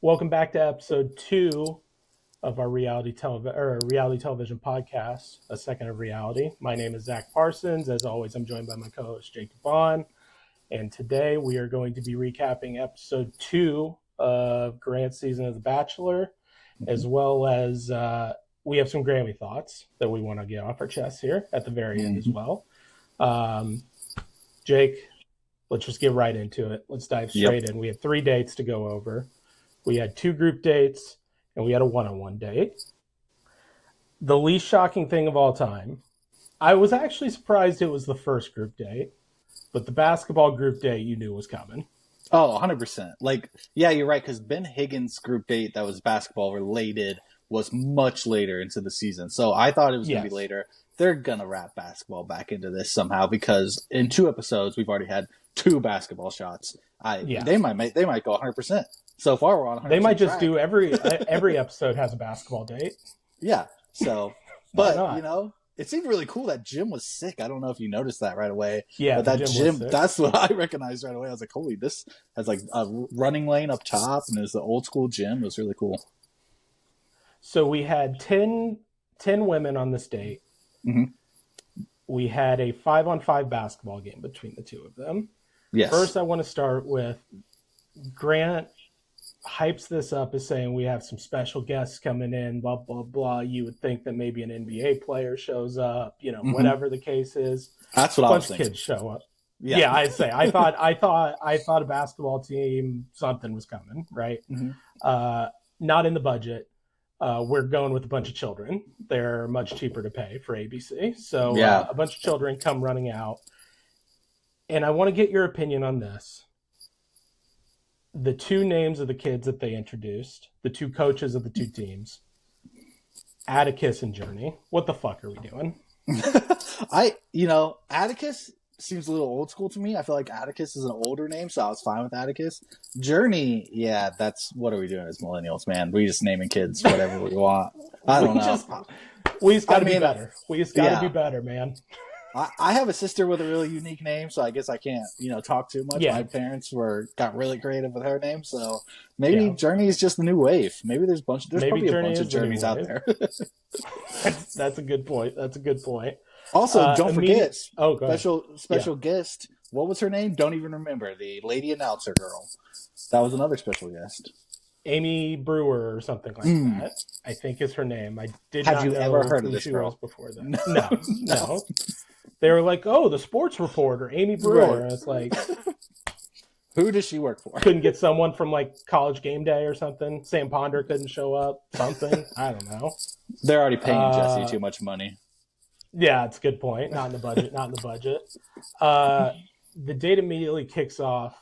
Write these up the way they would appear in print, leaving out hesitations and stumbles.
Welcome back to episode 2 of our reality television podcast, A Second of Reality. My name is Zach Parsons. As always, I'm joined by my co-host Jacob Vaughn, and today we are going to be recapping episode 2 of Grant's season of The Bachelor, as well as we have some Grammy thoughts that we want to get off our chests here at the very end as well. Jake, let's just get right into it. Let's dive straight in. We have 3 dates to go over. We had 2 group dates, and we had a one-on-one date. The least shocking thing of all time, I was actually surprised it was the first group date, but the basketball group date you knew was coming. Oh, 100%. Yeah, you're right, because Ben Higgins' group date that was basketball related was much later into the season. So I thought it was going to be later. They're going to wrap basketball back into this somehow, because in 2 episodes, we've already had 2 basketball shots. They might go 100%. So far, we're on 100%. They might just do every episode has a basketball date. Yeah. So, but it seemed really cool that Jim was sick. I don't know if you noticed that right away. Yeah, but that Jim, that's what I recognized right away. I was like, holy, this has like a running lane up top, and it's the old school gym. It was really cool. So we had 10 women on this date. Mm-hmm. We had a 5-on-5 basketball game between the 2 of them. Yes. First, I want to start with Grant hypes this up as saying we have some special guests coming in, blah, blah, blah. You would think that maybe an NBA player shows up, whatever the case is. That's what I was thinking. Kids show up. Yeah, I'd say. I thought a basketball team, something was coming, right? Mm-hmm. Not in the budget. We're going with a bunch of children. They're much cheaper to pay for ABC. So a bunch of children come running out. And I want to get your opinion on this. The 2 names of the kids that they introduced, the 2 coaches of the 2 teams, Atticus and Journey. What the fuck are we doing? Atticus seems a little old school to me. I feel like Atticus is an older name, so I was fine with Atticus. Journey, what are we doing as millennials, man? We just naming kids whatever we want. I don't know. We just got to be better. We just got to be better, man. I have a sister with a really unique name, so I guess I can't, talk too much. Yeah. My parents got really creative with her name, so maybe Journey is just the new wave. Maybe there's probably a bunch of Journeys out there. That's a good point. Also, don't forget, special guest. What was her name? Don't even remember. The lady announcer girl. That was another special guest. Amy Brewer or something like that, I think is her name. I did Have you ever heard of this girl? Before that. No. They were like, oh, the sports reporter, Amy Brewer. Right. And it's like, who does she work for? Couldn't get someone from like College Game Day or something. Sam Ponder couldn't show up. Something. I don't know. They're already paying Jesse too much money. Yeah, it's a good point. Not in the budget. The date immediately kicks off.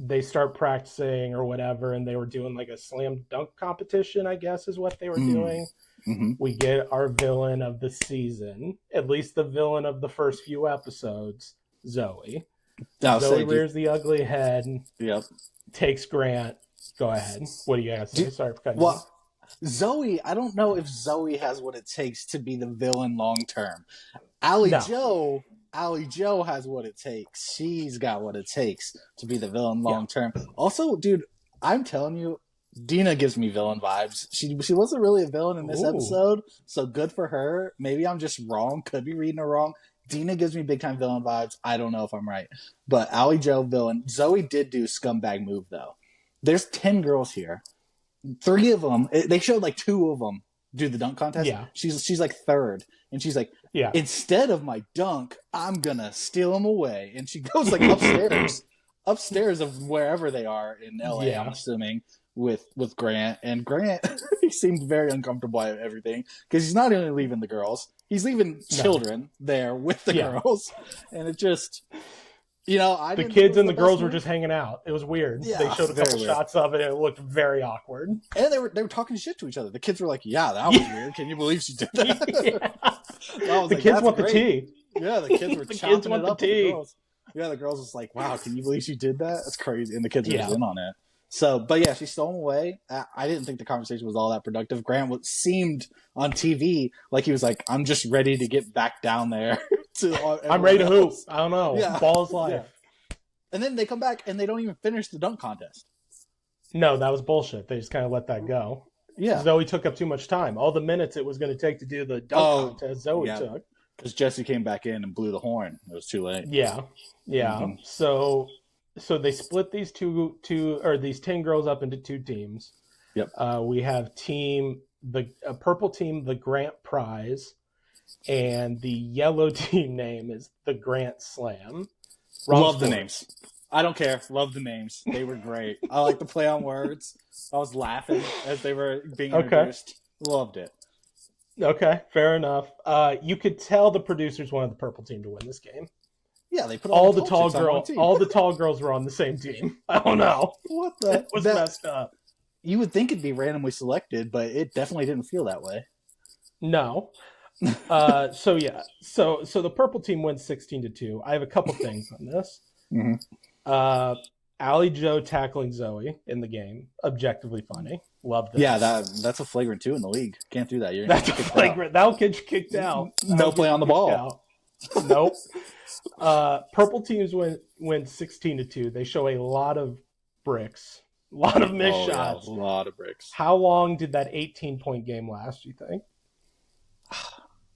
They start practicing or whatever, and they were doing like a slam dunk competition, I guess is what they were doing. Mm-hmm. We get our villain of the season, at least the villain of the first few episodes, Zoe. Zoe rears the ugly head, takes Grant. Go ahead. What do you guys say? Sorry for cutting you. Zoe, I don't know if Zoe has what it takes to be the villain long term. Allie Joe has what it takes. She's got what it takes to be the villain long term. Also, dude, I'm telling you, Dina gives me villain vibes. She wasn't really a villain in this episode, so good for her. Maybe I'm just wrong. Could be reading her wrong. Dina gives me big time villain vibes. I don't know if I'm right. But Allie Joe, villain. Zoe did do scumbag move, though. There's 10 girls here. 3 of them, they showed like 2 of them do the dunk contest. Yeah. She's like third. And she's like, instead of my dunk, I'm going to steal them away. And she goes like upstairs of wherever they are in LA, I'm assuming, with Grant. And Grant, he seemed very uncomfortable by everything because he's not only leaving the girls, he's leaving children there with the girls. And it just... the kids and the girls were just hanging out. It was weird. Yeah, they showed a couple shots of it, and it looked very awkward. And they were talking shit to each other. The kids were like, "Yeah, that was weird. Can you believe she did that?" The kids want the tea. Yeah, the kids were chopping it up with the girls. Yeah, the girls was like, "Wow, can you believe she did that? That's crazy." And the kids were just in on it. So, but yeah, she stole him away. I didn't think the conversation was all that productive. Grant seemed on TV like he was like, "I'm just ready to get back down there." I'm ready to hoop. I don't know. Ball is life. Yeah. And then they come back and they don't even finish the dunk contest. No, that was bullshit. They just kind of let that go. Yeah. Zoe took up too much time. All the minutes it was going to take to do the dunk Oh, contest, Zoe yeah. took. Because Jesse came back in and blew the horn. It was too late. Yeah, yeah. Hmm. So they split these 10 girls up into two teams. Yep. We have the purple team, the Grant Prize, and the yellow team name is the Grant Slam. Love the names. I don't care. Love the names. They were great. I like to play on words. I was laughing as they were being introduced. Okay. Loved it. Okay, fair enough. You could tell the producers wanted the purple team to win this game. Yeah, they put all the tall girls were on the same team. I don't know. What the? It was messed up. You would think it'd be randomly selected, but it definitely didn't feel that way. No. So the purple team wins 16-2. I have a couple things on this. Mm-hmm. Allie Joe tackling Zoe in the game, objectively funny. Love this. Yeah, that's a flagrant 2 in the league. Can't do that. That's a flagrant. That'll get you kicked out. No play on the ball. Nope. Purple teams win 16-2. They show a lot of bricks, a lot of missed shots, a lot of bricks. How long did that 18-point game last? You think?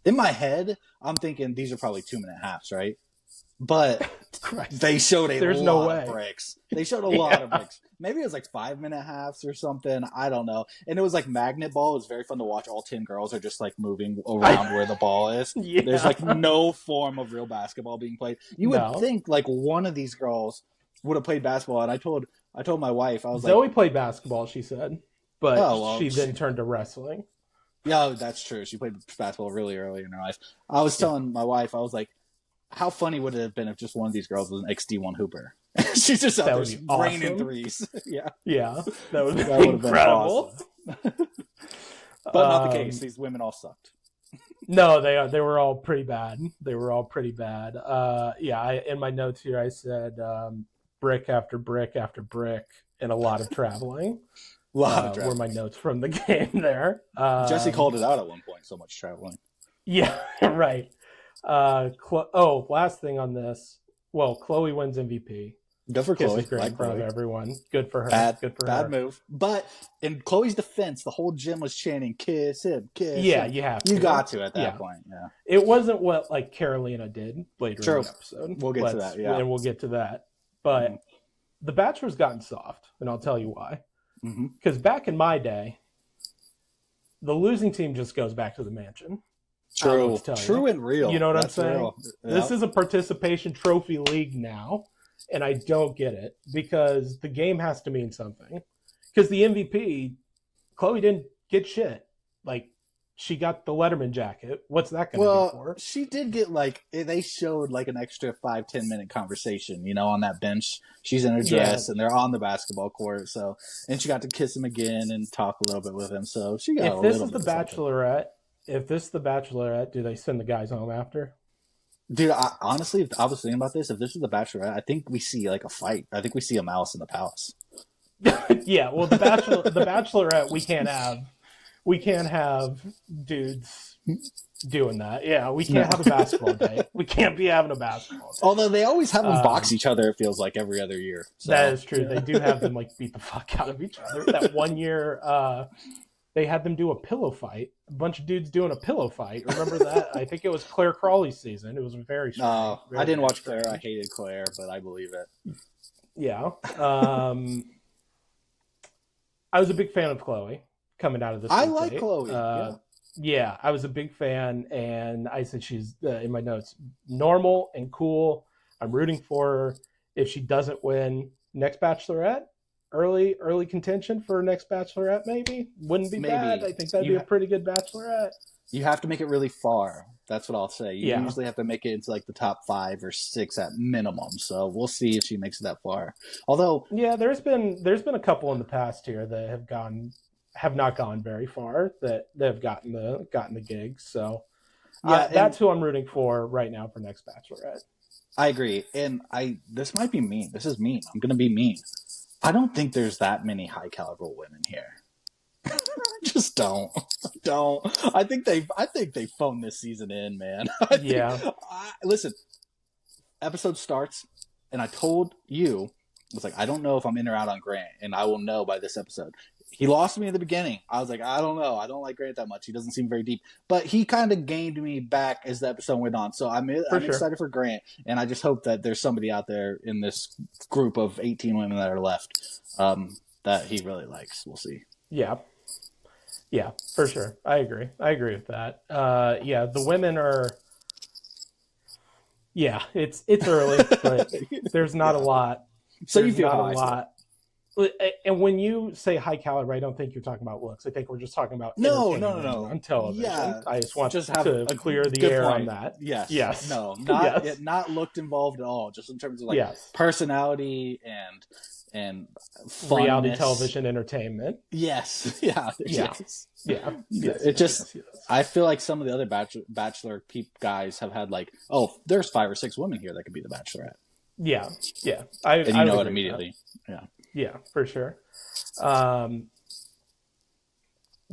In my head, I'm thinking these are probably 2.5 halves, right? But they showed a lot of bricks. They showed a lot of bricks. Maybe it was like 5-minute halves or something. I don't know. And it was like magnet ball. It was very fun to watch. All 10 girls are just like moving around where the ball is. Yeah. There's like no form of real basketball being played. You would think like one of these girls would have played basketball. And I told my wife, I was Zoe played basketball, she said, but she then turned to wrestling. Yeah, that's true. She played basketball really early in her life. I was telling my wife, I was like, how funny would it have been if just one of these girls was an XD1 hooper? She's just out there raining threes. Yeah. Yeah. That would have been incredible. Awesome. But not the case. These women all sucked. No, they were all pretty bad. In my notes here I said brick after brick after brick and a lot of traveling. Were my notes from the game there. Jesse called it out at one point, so much traveling. Yeah, right. Last thing on this. Well, Chloe wins MVP. Good for Chloe. Great in front of everyone. Good for her. Bad move. But in Chloe's defense, the whole gym was chanting, "Kiss him, kiss him." Yeah, you have to. You got to at that point. Yeah. It wasn't what like Carolina did later in the episode. We'll get to that. Yeah, and we'll get to that. But The Bachelor's gotten soft, and I'll tell you why. Because back in my day, the losing team just goes back to the mansion. True and real. You know what I'm saying? Yep. This is a participation trophy league now, and I don't get it because the game has to mean something. Because the MVP, Chloe didn't get shit. Like, she got the Letterman jacket. What's that going to be for? She did get, like, they showed, like, an extra 5-10 minute conversation, you know, on that bench. She's in her dress, and they're on the basketball court, so, and she got to kiss him again and talk a little bit with him, so she got a little bit. If this is the Bachelorette, do they send the guys home after? Dude, honestly, I was thinking about this. If this is the Bachelorette, I think we see, like, a fight. I think we see a Malice in the Palace. Yeah, well, the Bachelorette, we can't have dudes doing that. Yeah, we can't have a basketball day. We can't be having a basketball day. Although they always have them box each other, it feels like, every other year. So. That is true. They do have them, like, beat the fuck out of each other. That one year, they had them do a pillow fight. A bunch of dudes doing a pillow fight. Remember that? I think it was Claire Crawley's season. It was very strange. I didn't watch Claire. I hated Claire, but I believe it. Yeah. I was a big fan of Chloe coming out of this. I like Chloe. Yeah, I was a big fan, and I said she's, in my notes, normal and cool. I'm rooting for her. If she doesn't win next Bachelorette, early contention for next Bachelorette, maybe. Wouldn't be bad. I think that'd be a pretty good Bachelorette. You have to make it really far. That's what I'll say. You usually have to make it into like the top 5 or 6 at minimum. So we'll see if she makes it that far. Although, yeah, there's been a couple in the past here that have not gone very far that have gotten the gigs. So that's who I'm rooting for right now for next Bachelorette. I agree, and this might be mean. This is mean. I'm gonna be mean. I don't think there's that many high caliber women here. Just don't. I think they phoned this season in, man. Listen, episode starts, and I told you was like, I don't know if I'm in or out on Grant, and I will know by this episode. He lost me in the beginning. I was like, I don't know. I don't like Grant that much. He doesn't seem very deep. But he kind of gained me back as the episode went on. So I'm excited for Grant, and I just hope that there's somebody out there in this group of 18 women that are left that he really likes. We'll see. Yeah. Yeah, for sure. I agree with that. Yeah, the women are. Yeah, it's early, but there's not a lot. So there's you feel not how a I lot. And when you say high caliber, I don't think you're talking about looks. I think we're just talking about no on television. Yeah, I just want have to clear the air point on that. Yes. No, not looked involved at all, just in terms of like personality and reality television entertainment. Yes. I feel like some of the other bachelor guys have had like, oh, there's 5 or 6 women here that could be the Bachelorette. Yeah. And you know it immediately. Yeah, for sure.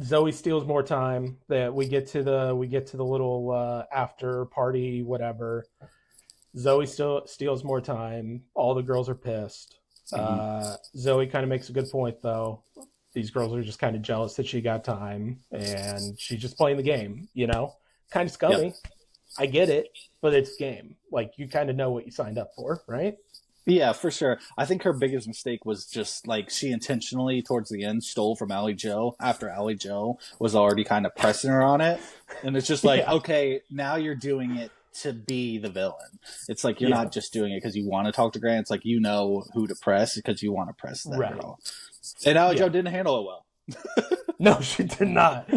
Zoe steals more time. That we get to the little after party, whatever. Zoe still steals more time. All the girls are pissed. Zoe kind of makes a good point, though. These girls are just kind of jealous that she got time, and she's just playing the game. Kind of scummy. Yep. I get it, but it's game. Like, you kind of know what you signed up for, right? Yeah, for sure. I think her biggest mistake was just like she intentionally towards the end stole from Allie Joe after Allie Joe was already kind of pressing her on it. And it's just like, okay, now you're doing it to be the villain. It's like you're not just doing it because you want to talk to Grant. It's like you know who to press because you want to press that girl. And Allie Joe didn't handle it well. No, she did not.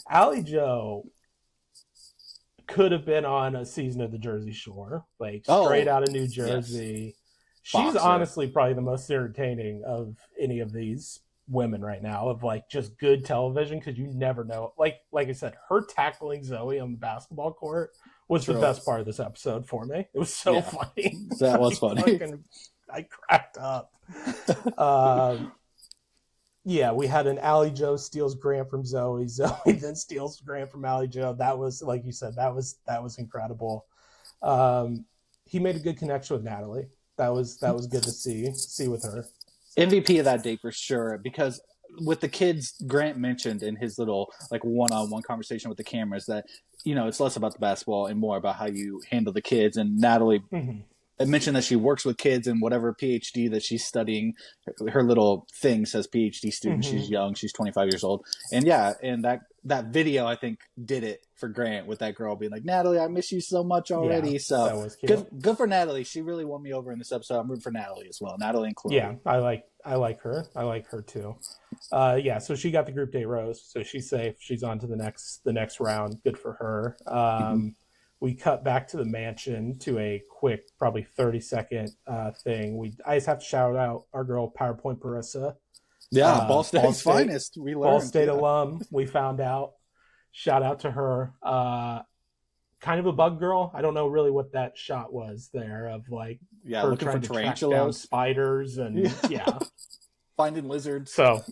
Allie Joe could have been on a season of the Jersey Shore, like straight out of New Jersey. Yes. She's honestly probably the most entertaining of any of these women right now, of like just good television, because you never know. Like I said, her tackling Zoe on the basketball court was the best part of this episode for me. It was so funny. That was funny. I cracked up. We had an Allie Joe steals Grant from Zoe. Zoe then steals Grant from Allie Joe. That was, like you said, that was incredible. He made a good connection with Natalie. That was good to see with her. MVP of that day for sure, because with the kids, Grant mentioned in his little like one-on-one conversation with the cameras that, it's less about the basketball and more about how you handle the kids. And Natalie mentioned that she works with kids and whatever PhD that she's studying. Her little thing says PhD student. She's young. She's 25 years old. And that video, I think, did it for Grant with that girl being like, Natalie, I miss you so much already. Yeah, so that was cute. Good for Natalie. She really won me over in this episode. I'm rooting for Natalie as well. Natalie and Chloe. Yeah, I like her. I like her too. So she got the group date rose. So she's safe. She's on to the next round. Good for her. We cut back to the mansion to a quick, probably 30-second thing. I just have to shout out our girl PowerPoint Parissa. Yeah, Ball State's finest. We learned. Ball State alum. We found out. Shout out to her. Kind of a bug girl. I don't know really what that shot was there of like her trying to track down spiders and finding lizards. So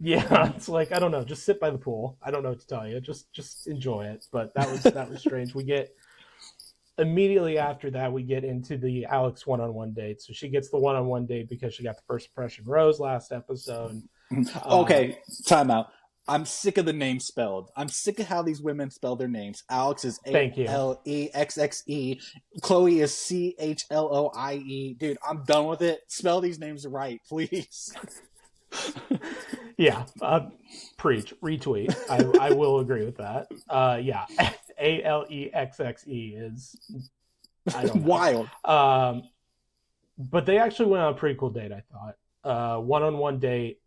it's like, I don't know. Just sit by the pool. I don't know what to tell you. Just enjoy it. But that was strange. We get immediately after that, we get into the Alex one-on-one date. So she gets the one-on-one date because she got the first impression rose last episode. Okay, time out. I'm sick of the name spelled. I'm sick of how these women spell their names. Alex is ALEXXE. Chloe is CHLOIE. Dude, I'm done with it. Spell these names right, please. Preach, retweet. I will agree with that. ALEXXE is, I don't know. Wild. But they actually went on a pretty cool date, I thought. One-on-one date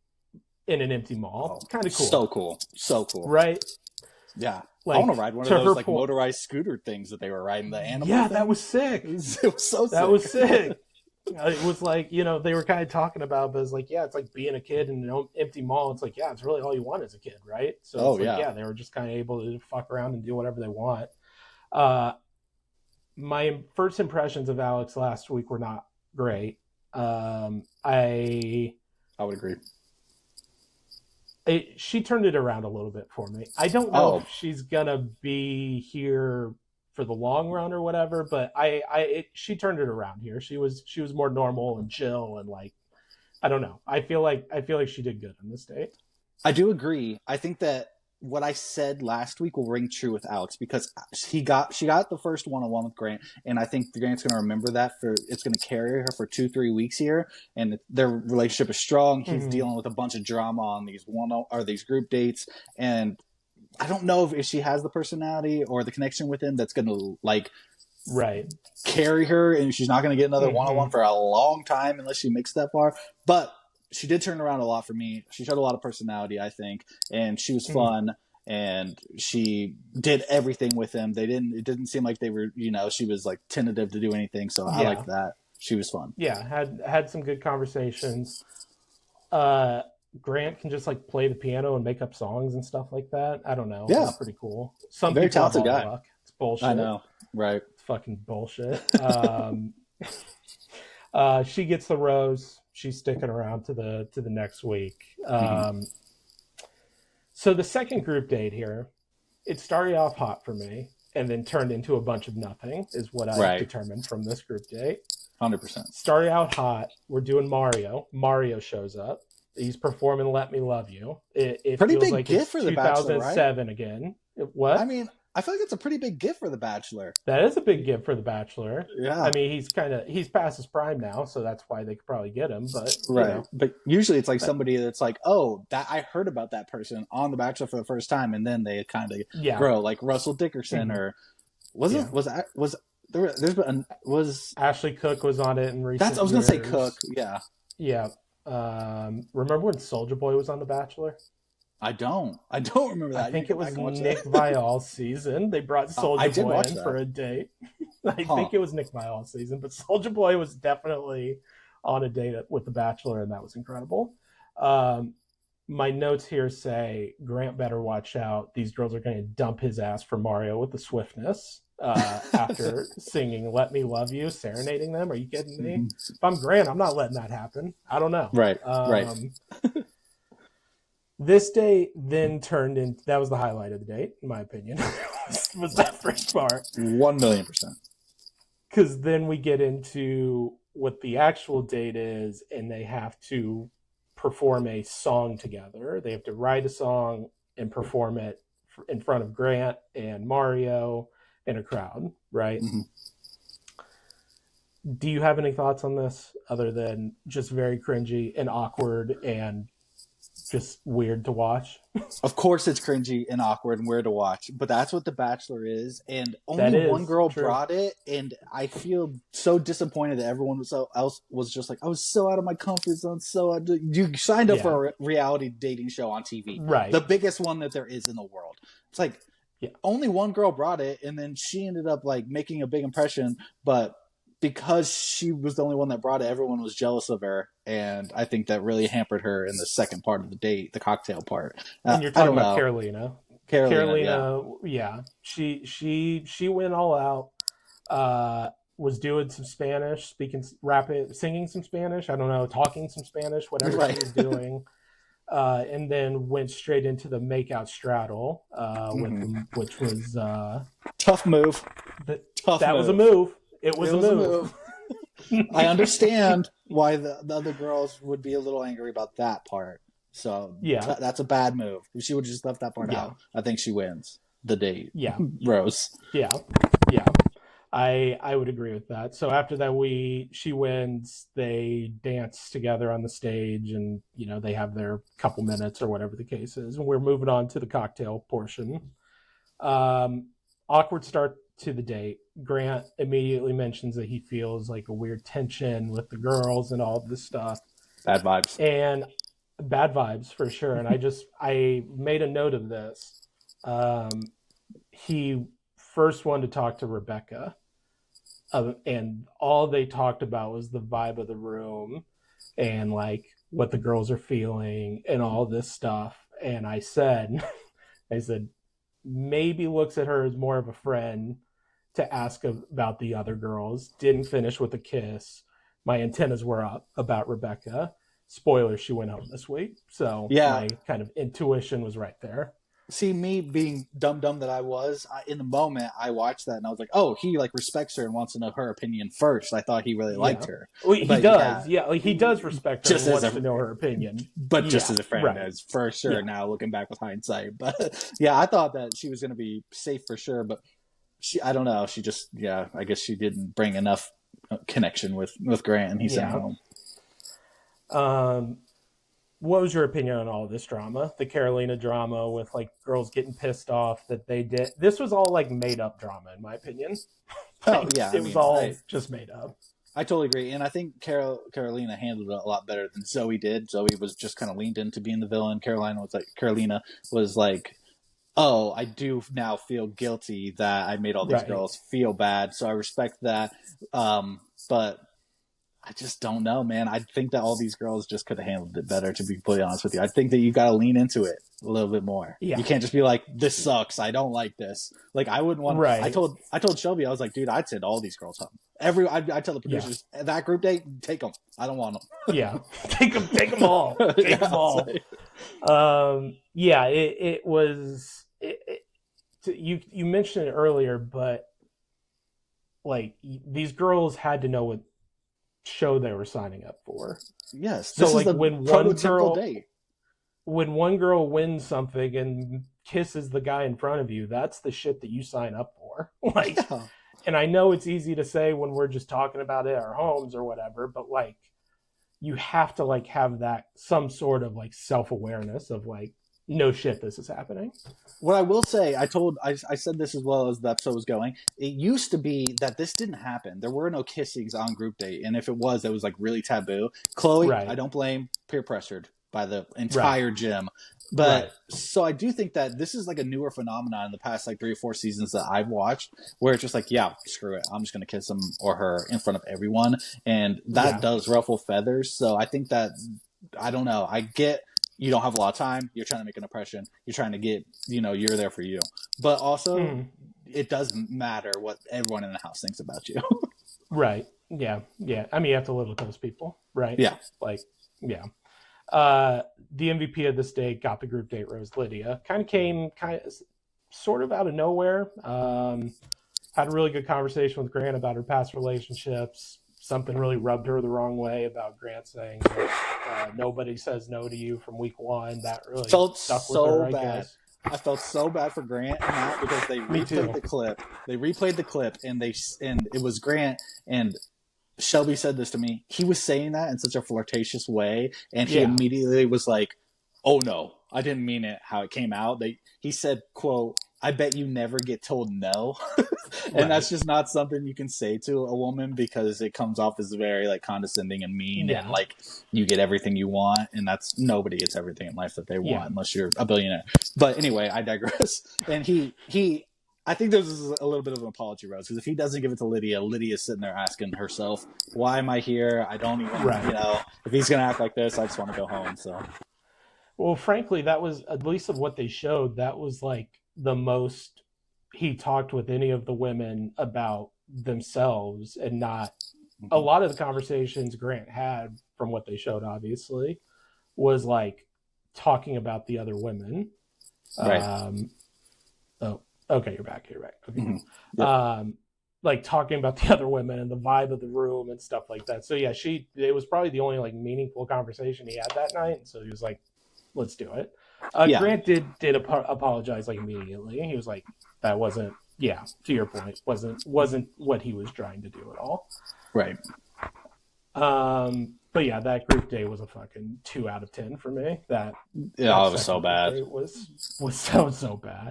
in an empty mall. Kind of cool. So cool. Right? Yeah. Like, I want to ride one of those like motorized scooter things that they were riding, the animal thing. That was sick. It was so sick. That was sick. It was like, they were kind of talking about, but it's like, it's like being a kid in an empty mall. It's like, it's really all you want as a kid, right? So they were just kind of able to fuck around and do whatever they want. My first impressions of Alex last week were not great. I would agree. She turned it around a little bit for me. I don't know if she's gonna be here for the long run or whatever, but she turned it around here. She was more normal and chill and like I don't know. I feel like she did good on this date. I do agree. I think that what I said last week will ring true with Alex because she got the first one-on-one with Grant, and I think Grant's going to remember that it's going to carry her for 2-3 weeks here, and their relationship is strong. He's dealing with a bunch of drama on these group dates, and I don't know if she has the personality or the connection with him that's going to like carry her, and she's not going to get another one-on-one for a long time unless she makes that far. But she did turn around a lot for me. She showed a lot of personality, I think, and she was fun, and she did everything with him. It didn't seem like they were, she was like tentative to do anything. So I liked that. She was fun. Yeah, had some good conversations. Grant can just like play the piano and make up songs and stuff like that. I don't know. Yeah, it's pretty cool. Some very people talented have all guy. luck. It's bullshit. I know, right? It's fucking bullshit. She gets the rose. She's sticking around to the next week. So the second group date here, it started off hot for me and then turned into a bunch of nothing, is what I determined from this group date. 100%. Started out hot. We're doing Mario. Mario shows up. He's performing "Let Me Love You." It pretty feels big like gift it's for the Bachelor, 2007 again. What? I mean, I feel like it's a pretty big gift for the Bachelor. That is a big gift for the Bachelor. Yeah. I mean, he's past his prime now, so that's why they could probably get him. But but usually it's like somebody that's like, oh, that I heard about that person on the Bachelor for the first time, and then they kind of grow, like Russell Dickerson or was Ashley Cook was on it in recent. I was gonna say Cook. Yeah. Yeah. Remember when Soulja Boy was on The Bachelor? I don't remember that. I think it was Nick Viall's season. They brought Soulja Boy in for a date. I think it was Nick Viall's season, but Soulja Boy was definitely on a date with The Bachelor, and that was incredible. My notes here say Grant better watch out. These girls are going to dump his ass for Mario with the swiftness after singing "Let Me Love You," serenading them. Are you kidding me? If I'm Grant, I'm not letting that happen. I don't know. Right. This day then turned into, that was the highlight of the date, in my opinion, was that first part. 1,000,000%. Because then we get into what the actual date is, and they have to perform a song together. They have to write a song and perform it in front of Grant and Mario and a crowd, right? Do you have any thoughts on this other than just very cringy and awkward and just weird to watch? Of course it's cringy and awkward and weird to watch, but that's what The Bachelor is, and only one girl brought it, and I feel so disappointed that everyone else was just like, I was so out of my comfort zone, you signed up for a reality dating show on TV, right? The biggest one that there is in the world. It's like only one girl brought it, and then she ended up like making a big impression, but because she was the only one that brought it, everyone was jealous of her, and I think that really hampered her in the second part of the date, the cocktail part. And you're talking about Carolina. Yeah. She went all out. Was doing some Spanish, singing some Spanish. I don't know, talking some Spanish, whatever she was doing. And then went straight into the makeout straddle, with them, which was tough move. That was a move. It was a move. I understand why the other girls would be a little angry about that part. So that's a bad move. If she would have just left that part out, I think she wins the date. Yeah. Rose. Yeah. I would agree with that. So after that, she wins. They dance together on the stage, and they have their couple minutes or whatever the case is. And we're moving on to the cocktail portion. Awkward start to the date. Grant immediately mentions that he feels like a weird tension with the girls and all this stuff. Bad vibes. And bad vibes for sure. And I made a note of this. He first wanted to talk to Rebecca, and all they talked about was the vibe of the room and like what the girls are feeling and all this stuff. And I said, maybe looks at her as more of a friend to ask about the other girls. Didn't finish with a kiss. My antennas were up about Rebecca. Spoiler, she went home this week. So my kind of intuition was right there. See, me being dumb that I was, in the moment I watched that and I was like, oh, he like respects her and wants to know her opinion first. I thought he really liked Yeah. her, Well, he but yeah, does. Yeah, like he does respect her just and as wants a to know her opinion. but just Yeah. as a friend, Right. as for sure. Yeah. Now looking back with hindsight, but yeah, I thought that she was going to be safe for sure, but I don't know, she just, yeah, I guess she didn't bring enough connection with Grant, and he sent her Yeah. home. What was your opinion on all this drama? The Carolina drama with like girls getting pissed off that they did. This was all like made up drama, in my opinion. Oh Like yeah, I it was mean, all just made up. I totally agree, and I think Carolina handled it a lot better than Zoe did. Zoe was just kind of leaned into being the villain. Carolina was like, oh, I do now feel guilty that I made all these Right. girls feel bad, so I respect that. But I just don't know, man. I think that all these girls just could have handled it better, to be completely honest with you. I think that you got to lean into it a little bit more. Yeah. You can't just be like, this sucks. I don't like this. Like, I wouldn't want, Right. I told Shelby, I was like, dude, I'd send all these girls home. I tell the producers, that group date, take them. I don't want them. Yeah. Take them all. Take them all. Yeah, it was, you mentioned it earlier, but like these girls had to know what show they were signing up for. Yes. So This like is the when prototypical date. one girl wins something and kisses the guy in front of you, that's the shit that you sign up for. Like, Yeah. and I know it's easy to say when we're just talking about it at our homes or whatever, but like you have to like have that some sort of like self-awareness of like, no shit, this is happening. What I will say, I said this as well as the episode was going. It used to be that this didn't happen. There were no kissings on group date, and if it was like really taboo. Chloe, right. I don't blame, peer pressured by the entire gym. But so I do think that this is like a newer phenomenon in the past like 3 or 4 seasons that I've watched, where it's just like, yeah, screw it, I'm just gonna kiss him or her in front of everyone, and that does ruffle feathers. So I think that, I don't know, I get you don't have a lot of time, you're trying to make an impression, you're trying to get, you're there for you, but also it does matter what everyone in the house thinks about you. Right. Yeah. I mean, you have to live with those people, right? Yeah. Like, yeah. The MVP of this day got the group date rose. Lydia came sort of out of nowhere. Had a really good conversation with Grant about her past relationships. Something really rubbed her the wrong way about Grant saying that, nobody says no to you from week 1. That really felt stuck so with her, bad. I felt so bad for Grant in that, because they replayed the clip. They replayed the clip, and it was Grant, and Shelby said this to me. He was saying that in such a flirtatious way, and he immediately was like, "Oh no, I didn't mean it how it came out." He said, "Quote, I bet you never get told no." And that's just not something you can say to a woman, because it comes off as very like condescending and mean, and like you get everything you want, and that's, nobody gets everything in life that they want unless you're a billionaire. But anyway, I digress. And he I think this is a little bit of an apology, Rose, because if he doesn't give it to Lydia, Lydia's sitting there asking herself, why am I here? I don't even, if he's going to act like this, I just want to go home. So, well, frankly, that was, at least of what they showed, that was like the most he talked with any of the women about themselves, and not a lot of the conversations Grant had, from what they showed, obviously, was like talking about the other women. Right. Oh, okay, you're back. Okay. Like talking about the other women and the vibe of the room and stuff like that. So yeah, it was probably the only like meaningful conversation he had that night. So he was like, let's do it. Grant did apologize like immediately. He was like, that wasn't, to your point, wasn't what he was trying to do at all. Right. But yeah, that group day was a fucking 2 out of 10 for me. It was so bad. It was so bad.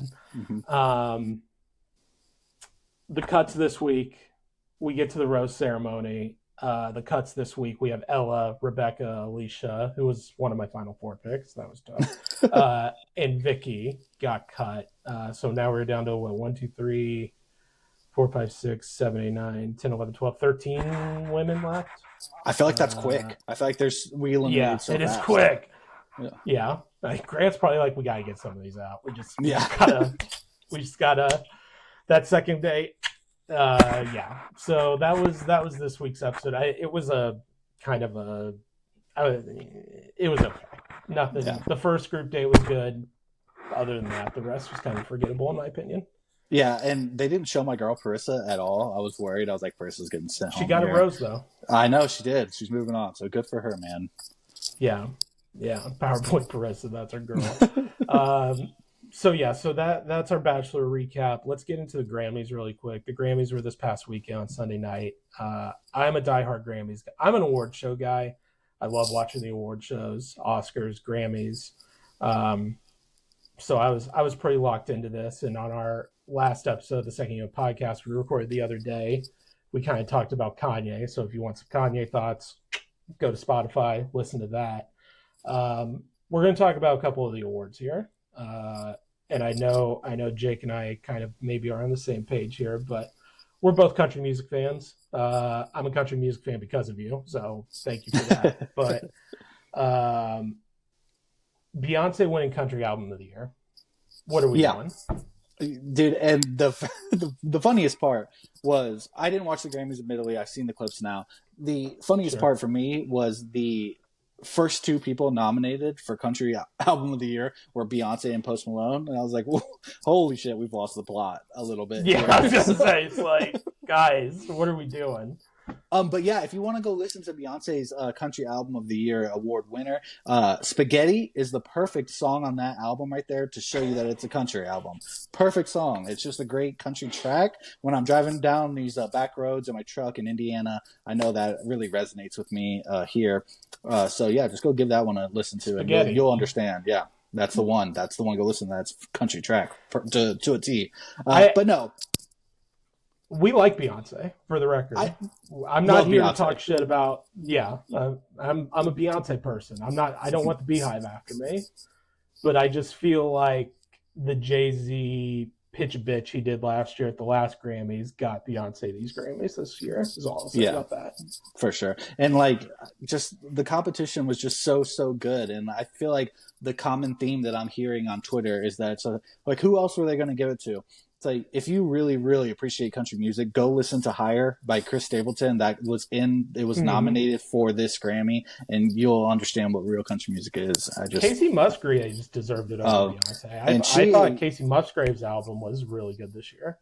The cuts this week, we get to the rose ceremony. The cuts this week, we have Ella, Rebecca, Alicia, who was one of my final 4 picks. That was tough. And Vicky got cut. So now we're down to 1, 2, 3, 4, 5, 6, 7, 8, 9, 10, 11, 12, 13 women left. I feel like that's quick. I feel like we eliminated so fast. It is quick. Yeah. Like, Grant's probably like, we got to get some of these out. We just gotta, that second day. So that was this week's episode. It was a kind of it was okay. Nothing. Yeah. The first group day was good. other than that, the rest was kind of forgettable in my opinion. Yeah, and they didn't show my girl Parissa at all. I was worried. I was like, Parissa's getting sent She home got a here. rose though. I know she did. She's moving on, so good for her, man. Yeah, yeah. PowerPoint Parissa, that's our girl. So that's our Bachelor recap. Let's get into the Grammys really quick. The Grammys were this past weekend on Sunday night. I'm a diehard Grammys guy. I'm an award show guy. I love watching the award shows, Oscars, Grammys. So I was pretty locked into this. And on our last episode, the Second Unit podcast we recorded the other day, we kind of talked about Kanye. So if you want some Kanye thoughts, go to Spotify, listen to that. We're going to talk about a couple of the awards here. And I know Jake and I kind of maybe are on the same page here, but we're both country music fans. I'm a country music fan because of you, so thank you for that. But Beyonce winning Country Album of the Year. What are we doing? Dude, and the funniest part was, I didn't watch the Grammys, admittedly. I've seen the clips now. The funniest part for me was the first two people nominated for Country Album of the Year were Beyonce and Post Malone. And I was like, whoa, holy shit, we've lost the plot a little bit. Yeah, I was going to say, it's like, guys, what are we doing? But yeah, if you want to go listen to Beyonce's Country Album of the Year award winner, Spaghetti is the perfect song on that album right there to show you that it's a country album. Perfect song. It's just a great country track. When I'm driving down these back roads in my truck in Indiana, I know that really resonates with me here. So yeah, just go give that one a listen to, and you'll understand. Yeah, that's the one. That's the one. Go listen to that. It's country track to a T. But no. We like Beyonce, for the record. I'm not here to talk shit about. Yeah, I'm a Beyonce person. I don't want the Beehive after me, but I just feel like the Jay-Z pitch a bitch he did last year at the last Grammys got Beyonce these Grammys this year. Is all I'll say about that. For sure. And like, just the competition was just so good. And I feel like the common theme that I'm hearing on Twitter is that it's like, who else were they going to give it to? Like, if you really, really appreciate country music, go listen to Higher by Chris Stapleton. It was nominated for this Grammy, and you'll understand what real country music is. Casey Musgraves deserved it over Beyonce. I thought Casey Musgraves' album was really good this year.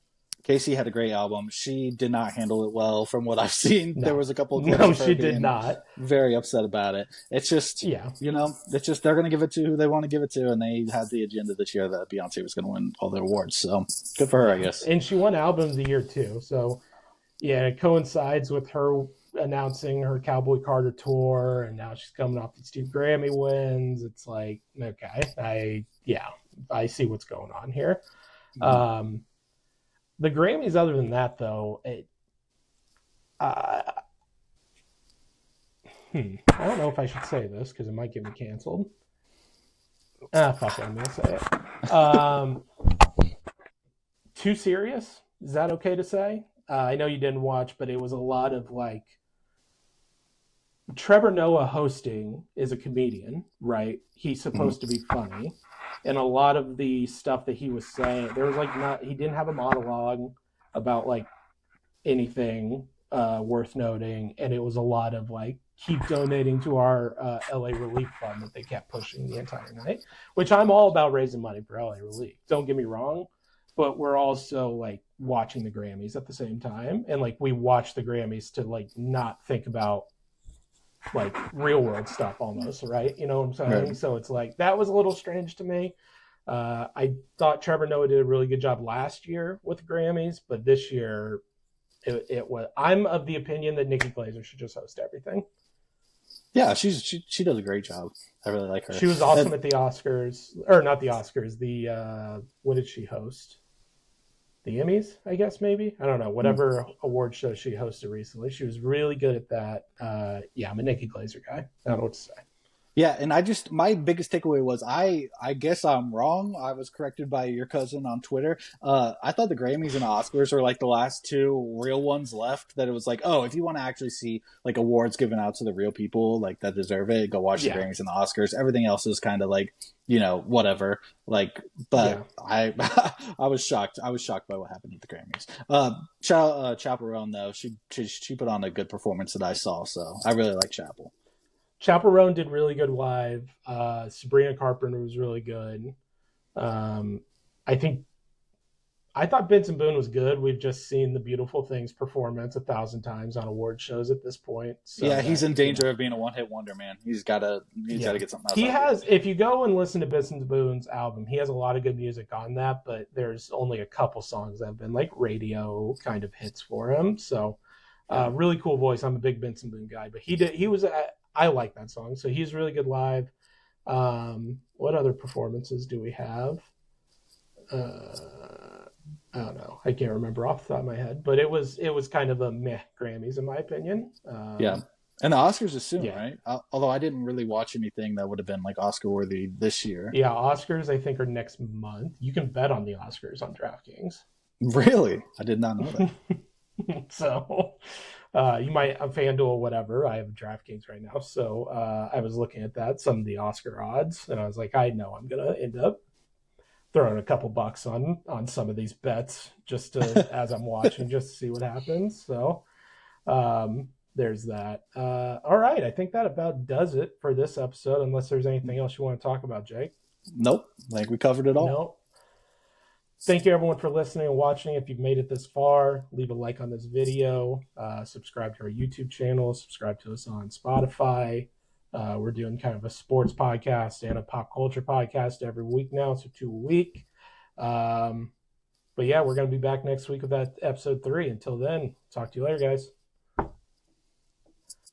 Casey had a great album. She did not handle it well from what I've seen. No. There was a couple of clips No, of her she did not. Very upset about it. It's just, it's just they're going to give it to who they want to give it to, and they had the agenda this year that Beyonce was going to win all the awards. So good for her, I guess. And she won Album of the Year too. So yeah, it coincides with her announcing her Cowboy Carter tour, and now she's coming off these 2 Grammy wins. It's like, okay, I see what's going on here. Mm-hmm. The Grammys, other than that, though, I don't know if I should say this because it might get me canceled. Fuck it, I'm going to say it. Too serious? Is that okay to say? I know you didn't watch, but it was a lot of like, Trevor Noah hosting is a comedian, right? He's supposed to be funny. And a lot of the stuff that he was saying, there was like he didn't have a monologue about like anything worth noting, and it was a lot of like, keep donating to our LA Relief Fund that they kept pushing the entire night, which I'm all about raising money for LA Relief. Don't get me wrong, but we're also like watching the Grammys at the same time, and like we watch the Grammys to like not think about like real world stuff almost, right? You know what I'm saying? Right. So it's like, that was a little strange to me. I thought Trevor Noah did a really good job last year with the Grammys, but this year it was, I'm of the opinion that Nikki Glaser should just host everything. Yeah, she does a great job. I really like her. She was awesome at the Oscars, or not the Oscars, the what did she host? The Emmys, I guess, maybe. I don't know. Whatever award show she hosted recently. She was really good at that. I'm a Nikki Glaser guy. I don't know what to say. Yeah, and my biggest takeaway was, I guess I'm wrong. I was corrected by your cousin on Twitter. I thought the Grammys and Oscars were like the last 2 real ones left, that it was like, oh, if you want to actually see like awards given out to the real people like that deserve it, go watch the Grammys and the Oscars. Everything else is kind of like, whatever. Like, but I was shocked. I was shocked by what happened at the Grammys. Chaperone though, she put on a good performance that I saw, so I really like Chapel. Chaperone did really good live. Sabrina Carpenter was really good. I think I thought Benson Boone was good. We've just seen the Beautiful Things performance 1,000 times on award shows at this point. So Yeah, he's that, in danger of being a one hit wonder, man. He's yeah. gotta get something else He out there. has, if you go and listen to Benson Boone's album, he has a lot of good music on that, but there's only a couple songs that have been like radio kind of hits for him. So, Yeah. really cool voice. I'm a big Benson Boone guy, but I like that song. So he's really good live. What other performances do we have? I don't know. I can't remember off the top of my head, but it was kind of a meh Grammys in my opinion. Yeah. And the Oscars is soon, Yeah, right? Although I didn't really watch anything that would have been like Oscar worthy this year. yeah. Oscars I think are next month. You can bet on the Oscars on DraftKings. Really? I did not know that. So you might FanDuel whatever. I have DraftKings right now, so I was looking at that some of the Oscar odds, and I was like, I know I'm gonna end up throwing a couple bucks on some of these bets just to as I'm watching just to see what happens. So there's that. All right, I think that about does it for this episode. Unless there's anything else you want to talk about, Jake. Nope. I think we covered it all. No. Thank you everyone for listening and watching. If you've made it this far, leave a like on this video, subscribe to our YouTube channel, subscribe to us on Spotify. We're doing kind of a sports podcast and a pop culture podcast every week now, so 2 a week. But yeah, we're going to be back next week with that episode 3. Until then, talk to you later, guys.